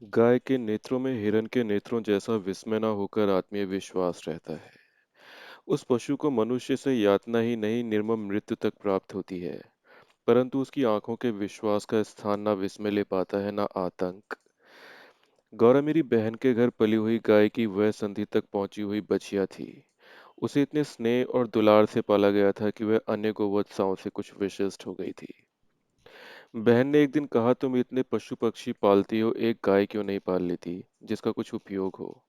गाय के नेत्रों में हिरण के नेत्रों जैसा विस्मय न होकर आत्मीय विश्वास रहता है। उस पशु को मनुष्य से यातना ही नहीं निर्मम मृत्यु तक प्राप्त होती है, परंतु उसकी आंखों के विश्वास का स्थान न विस्मय ले पाता है न आतंक। गौरा मेरी बहन के घर पली हुई गाय की वह संधि तक पहुंची हुई बछिया थी। उसे इतने स्नेह और दुलार से पाला गया था कि वह अन्य गोवत्साओं से कुछ विशिष्ट हो गई थी। बहन ने एक दिन कहा, तुम इतने पशु पक्षी पालती हो, एक गाय क्यों नहीं पाल लेती जिसका कुछ उपयोग हो।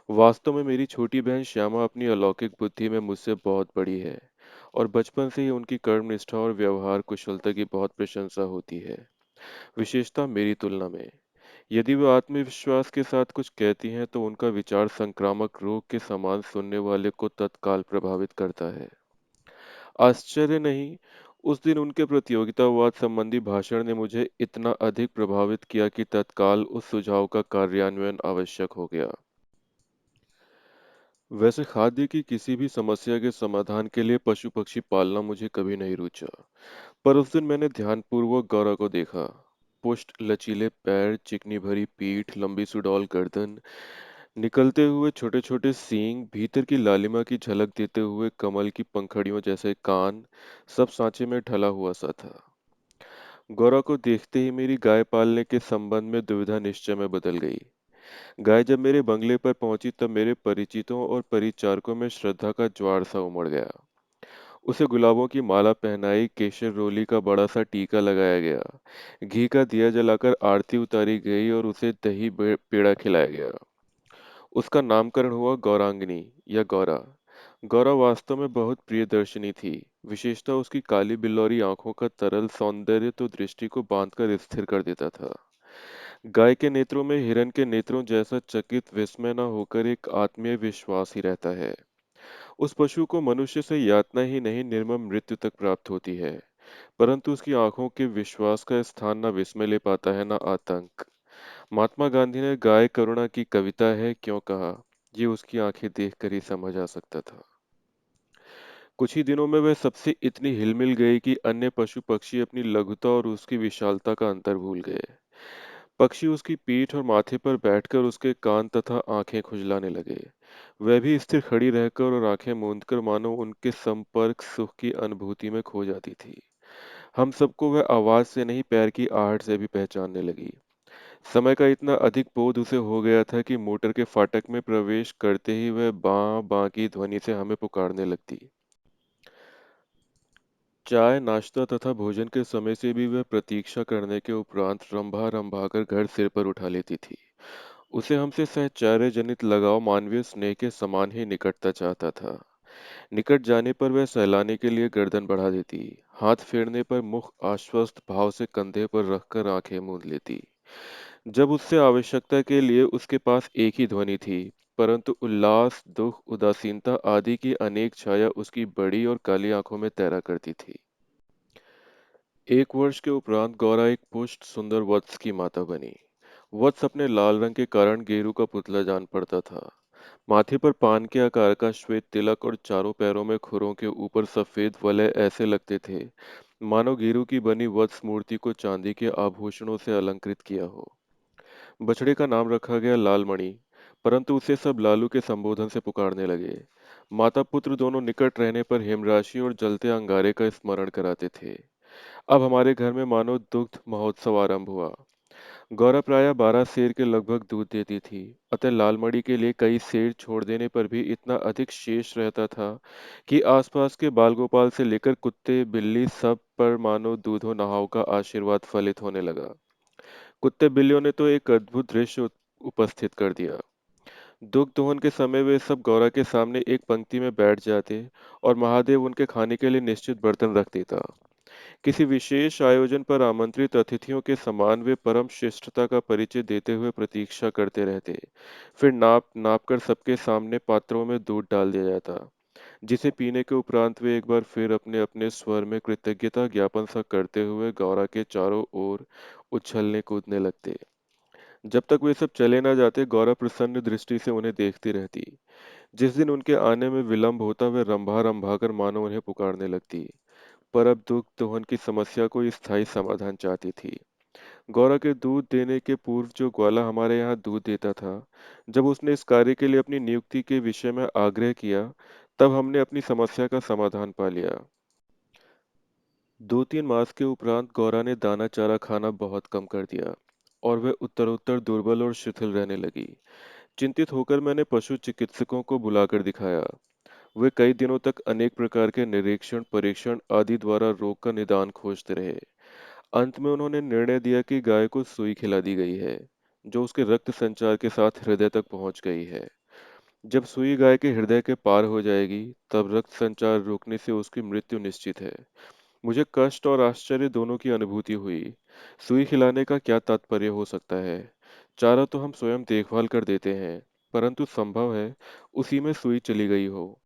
वास्तव में मेरी छोटी बहन श्यामा अपनी अलौकिक बुद्धि में मुझसे बहुत बड़ी है, और बचपन से ही उनकी कर्मनिष्ठा और व्यवहार कुशलता की बहुत प्रशंसा होती है, विशेषता मेरी तुलना में। यदि वे आत्मविश्वास के साथ कुछ कहती हैं तो उनका विचार संक्रामक रोग के समान सुनने वाले को तत्काल प्रभावित करता है। आश्चर्य नहीं, उस दिन उनके प्रतियोगितावाद संबंधी भाषण ने मुझे इतना अधिक प्रभावित किया कि तत्काल उस सुझाव का कार्यान्वयन आवश्यक हो गया। वैसे खाद्य की किसी भी समस्या के समाधान के लिए पशु पक्षी पालना मुझे कभी नहीं रुचा, पर उस दिन मैंने ध्यानपूर्वक गौरा को देखा। पुष्ट लचीले पैर, चिकनी भरी पीठ, लंबी सुडौल गर्दन, निकलते हुए छोटे छोटे सींग, भीतर की लालिमा की झलक देते हुए कमल की पंखड़ियों जैसे कान, सब सांचे में ढला हुआ सा था। गौरा को देखते ही मेरी गाय पालने के संबंध में दुविधा निश्चय में बदल गई। गाय जब मेरे बंगले पर पहुंची तब मेरे परिचितों और परिचारकों में श्रद्धा का ज्वार सा उमड़ गया। उसे गुलाबों की माला पहनाई, केशर रोली का बड़ा सा टीका लगाया गया, घी का दिया जलाकर आरती उतारी गई और उसे दही पेड़ा खिलाया गया। उसका नामकरण हुआ गौरांगिनी या गौरा। गौरा वास्तव में बहुत प्रियदर्शिनी थी। विशेषता उसकी काली बिल्लौरी आंखों का तरल सौंदर्य तो दृष्टि को बांधकर स्थिर कर देता था। गाय के नेत्रों में हिरण के नेत्रों जैसा चकित विस्मय न होकर एक आत्मीय विश्वास ही रहता है। उस पशु को मनुष्य से यातना ही नहीं निर्मम मृत्यु तक प्राप्त होती है, परंतु उसकी आंखों के विश्वास का स्थान न विस्मय ले पाता है न आतंक। महात्मा गांधी ने गाय करुणा की कविता है क्यों कहा, ये उसकी आंखें देखकर ही समझ आ सकता था। कुछ ही दिनों में वह सबसे इतनी हिलमिल गई कि अन्य पशु पक्षी अपनी लघुता और उसकी विशालता का अंतर भूल गए। पक्षी उसकी पीठ और माथे पर बैठकर उसके कान तथा आंखें खुजलाने लगे। वह भी स्थिर खड़ी रहकर और आंखें मूंदकर मानो उनके संपर्क सुख की अनुभूति में खो जाती थी। हम सबको वह आवाज से नहीं, पैर की आहट से भी पहचानने लगी। समय का इतना अधिक बोध उसे हो गया था कि मोटर के फाटक में प्रवेश करते ही वह बां बां की ध्वनि से हमें पुकारने लगती। चाय, नाश्ता तथा भोजन के समय से भी वह प्रतीक्षा करने के उपरांत रंभा रंभा कर घर सिर पर उठा लेती थी। उसे हमसे सहचर्य जनित लगाव मानवीय स्नेह के समान ही निकटता चाहता था। निकट जाने पर वह सहलाने के लिए गर्दन बढ़ा देती, हाथ फेरने पर मुख आश्वस्त भाव से कंधे पर रखकर आंखें मूंद लेती। जब उससे आवश्यकता के लिए उसके पास एक ही ध्वनि थी, परंतु उल्लास, दुख, उदासीनता आदि की अनेक छाया उसकी बड़ी और काली आंखों में तैरा करती थी। एक वर्ष के उपरांत गौरा एक पुष्ट सुंदर वत्स की माता बनी। वत्स अपने लाल रंग के कारण गेरू का पुतला जान पड़ता था। माथे पर पान के आकार का श्वेत तिलक और चारों पैरों में खुरों के ऊपर सफेद वलय ऐसे लगते थे मानो गेरू की बनी वत्स मूर्ति को चांदी के आभूषणों से अलंकृत किया हो। बछड़े का नाम रखा गया लालमणि, परंतु उसे सब लालू के संबोधन से पुकारने लगे। माता पुत्र दोनों निकट रहने पर हिमराशि और जलते अंगारे का स्मरण कराते थे। अब हमारे घर में मानो दुग्ध महोत्सव आरंभ हुआ। गौरा प्रायः 12 सेर के लगभग दूध देती थी, अतः लालमणि के लिए कई सेर छोड़ देने पर भी इतना अधिक शेष रहता था कि आसपास के बाल गोपाल से लेकर कुत्ते बिल्ली सब पर मानो दूधो नहाओ का आशीर्वाद फलित होने लगा। कुत्ते बिल्लियों ने तो एक अद्भुत दृश्य उपस्थित कर दिया। दुग्ध दोहन के समय वे सब गौरा के सामने एक पंक्ति में बैठ जाते और महादेव उनके खाने के लिए निश्चित बर्तन रख देता। किसी विशेष आयोजन पर आमंत्रित अतिथियों के समान वे परम शिष्टता का परिचय देते हुए प्रतीक्षा करते रहते। फिर नाप नाप कर सबके सामने पात्रों में दूध डाल दिया जाता, जिसे पीने के उपरांत वे एक बार फिर अपने अपने स्वर में कृतज्ञता ज्ञापन सा करते हुए गौरा के चारों ओर उछलने कूदने लगते। जब तक वे सब चले ना जाते, गौरा प्रसन्न दृष्टि से उन्हें देखती रहती। जिस दिन उनके आने में विलंब होता, वे रंभा रंभा कर मानो उन्हें पुकारने लगती, पर अब दुख दोहन की समस्या को स्थायी समाधान चाहती थी। गौरा के दूध देने के पूर्व जो ग्वाला हमारे यहाँ दूध देता था, जब उसने इस कार्य के लिए अपनी नियुक्ति के विषय में आग्रह किया, तब हमने अपनी समस्या का समाधान पा लिया। 2-3 मास के उपरांत गौरा ने दाना चारा खाना बहुत कम कर दिया और वह उत्तरोत्तर दुर्बल और शिथिल रहने लगी। चिंतित होकर मैंने पशु चिकित्सकों को बुलाकर दिखाया। वे कई दिनों तक अनेक प्रकार के निरीक्षण, परीक्षण आदि द्वारा रोग का निदान खोजते रहे। अंत में उन्होंने निर्णय दिया कि गाय को सुई खिला दी गई है, जो उसके रक्त संचार के साथ हृदय तक पहुंच गई है। जब सुई गाय के हृदय के पार हो जाएगी, तब रक्त संचार रुकने से उसकी मृत्यु निश्चित है। मुझे कष्ट और आश्चर्य दोनों की अनुभूति हुई। सुई खिलाने का क्या तात्पर्य हो सकता है? चारा तो हम स्वयं देखभाल कर देते हैं, परंतु संभव है उसी में सुई चली गई हो।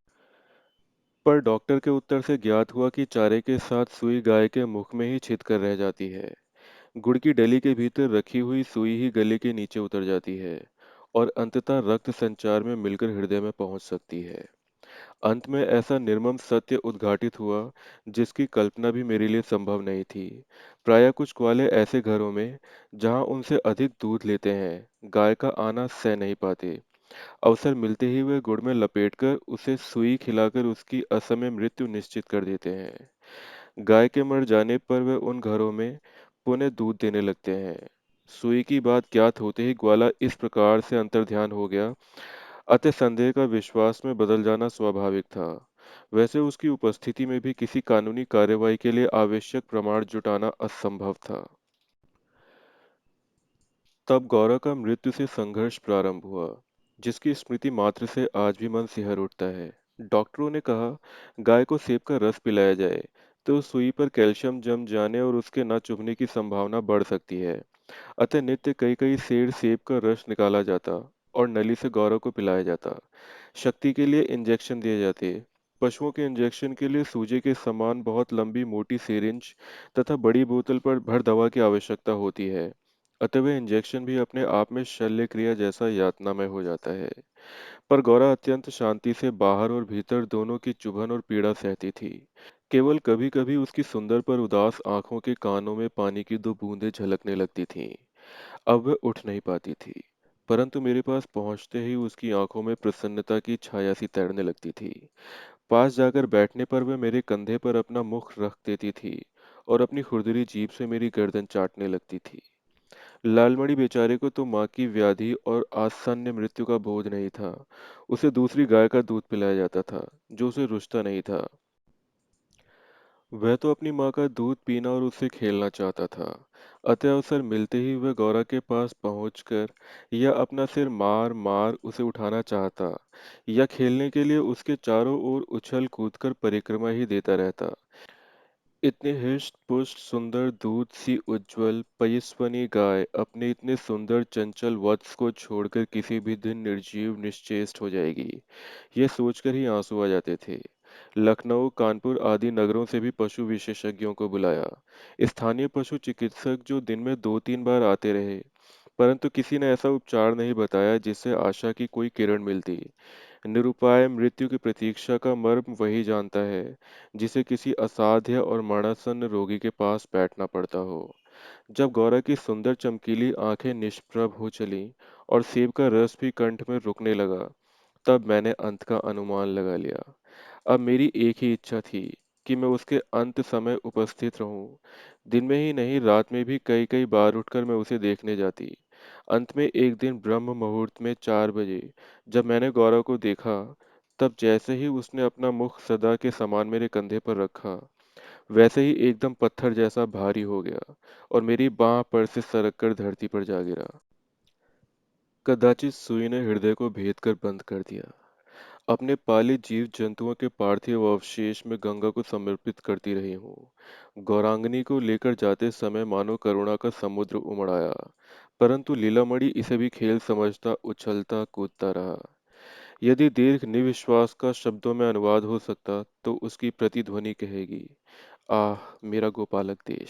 पर डॉक्टर के उत्तर से ज्ञात हुआ कि चारे के साथ सुई गाय के मुख में ही छिद कर रह जाती है। गुड़ की डली के भीतर रखी हुई सुई ही गले के नीचे उतर जाती है और अंततः रक्त संचार में मिलकर हृदय में पहुंच सकती है। अंत में ऐसा निर्मम सत्य उद्घाटित हुआ जिसकी कल्पना भी मेरे लिए संभव नहीं थी। प्रायः कुछ ग्वाले ऐसे घरों में जहां उनसे अधिक दूध लेते हैं, गाय का आना सह नहीं पाते। अवसर मिलते ही वे गुड़ में लपेटकर उसे सुई खिलाकर उसकी असमय मृत्यु निश्चित कर देते हैं। गाय के मर जाने पर वे उन घरों में पुनः दूध देने लगते हैं। सुई की बात ज्ञात होते ही ग्वाला इस प्रकार से अंतर्ध्यान हो गया, अतः संदेह का विश्वास में बदल जाना स्वाभाविक था। वैसे उसकी उपस्थिति में भी किसी कानूनी कार्यवाही के लिए आवश्यक प्रमाण जुटाना असंभव था। तब गौरव का मृत्यु से संघर्ष प्रारंभ हुआ, जिसकी स्मृति मात्र से आज भी मन सिहर उठता है। डॉक्टरों ने कहा, गाय को सेब का रस पिलाया जाए, तो सुई पर कैल्शियम जम जाने और उसके न चुभने की संभावना बढ़ सकती है। अतः नित्य कई कई सेर सेब का रस निकाला जाता और नली से गौरव को पिलाया जाता। शक्ति के लिए इंजेक्शन दिए जाते। पशुओं के इंजेक्शन के लिए सूजे के समान बहुत लंबी मोटी सिरिंज तथा बड़ी बोतल पर भर दवा की आवश्यकता होती है। अतः वह इंजेक्शन भी अपने आप में शल्य क्रिया जैसा यातनामय हो जाता है। पर गौरा अत्यंत शांति से बाहर और भीतर दोनों की चुभन और पीड़ा सहती थी। केवल कभी कभी उसकी सुंदर पर उदास आंखों के कानों में पानी की दो बूंदें झलकने लगती थीं। अब वह उठ नहीं पाती थी, परंतु मेरे पास पहुंचते ही उसकी आंखों में प्रसन्नता की छाया सी तैरने लगती थी। पास जाकर बैठने पर वह मेरे कंधे पर अपना मुख रख देती थी और अपनी खुरदरी जीभ से मेरी गर्दन चाटने लगती थी। लालमणि बेचारे को तो माँ की व्याधि और आसन्न मृत्यु का बोझ नहीं था। उसे दूसरी गाय का दूध पिलाया जाता था, जो उसे रुचता नहीं था। वह तो अपनी माँ का दूध पीना और उससे खेलना चाहता था। अतः अवसर मिलते ही वह गौरा के पास पहुंचकर या अपना सिर मार मार उसे उठाना चाहता, या खेलने के लिए उसके चारों ओर उछल कूदकर परिक्रमा ही देता रहता। इतनी हृष्ट पुष्ट सुंदर दूध सी उज्ज्वल पयस्वनी गाय अपने इतने सुंदर चंचल वत्स को छोड़कर किसी भी दिन निर्जीव निश्चेष्ट हो जाएगी, यह सोचकर ही आंसू आ जाते थे। लखनऊ, कानपुर आदि नगरों से भी पशु विशेषज्ञों को बुलाया। स्थानीय पशु चिकित्सक जो दिन में 2-3 बार आते रहे, परंतु किसी ने ऐसा उपचार नहीं बताया जिससे आशा की कोई किरण मिलती। निरुपाय मृत्यु की प्रतीक्षा का मर्म वही जानता है, जिसे किसी असाध्य और मरणासन्न रोगी के पास बैठना पड़ता हो। जब गौरा की सुंदर चमकीली आंखें निष्प्रभ हो चलीं और सेब का रस भी कंठ में रुकने लगा, तब मैंने अंत का अनुमान लगा लिया। अब मेरी एक ही इच्छा थी कि मैं उसके अंत समय उपस्थित रहूं। दिन में ही नहीं, रात में भी कई कई बार उठकर मैं उसे देखने जाती। अंत में एक दिन ब्रह्म मुहूर्त में 4 बजे जब मैंने गौरव को देखा, तब जैसे ही उसने अपना मुख सदा के समान मेरे कंधे पर रखा, वैसे ही एकदम पत्थर जैसा भारी हो गया और मेरी बांह पर से सरक कर धरती पर जा गिरा। कदाचित सुई ने हृदय को भेद कर बंद कर दिया। अपने पाले जीव जंतुओं के पार्थिव अवशेष में गंगा को समर्पित करती रही हूँ। गौरांगनी को लेकर जाते समय मानो करुणा का समुद्र उमड़ आया, परंतु लीलामणि इसे भी खेल समझता उछलता कूदता रहा। यदि दीर्घ निविश्वास का शब्दों में अनुवाद हो सकता तो उसकी प्रतिध्वनि कहेगी, आह मेरा गोपालक देश।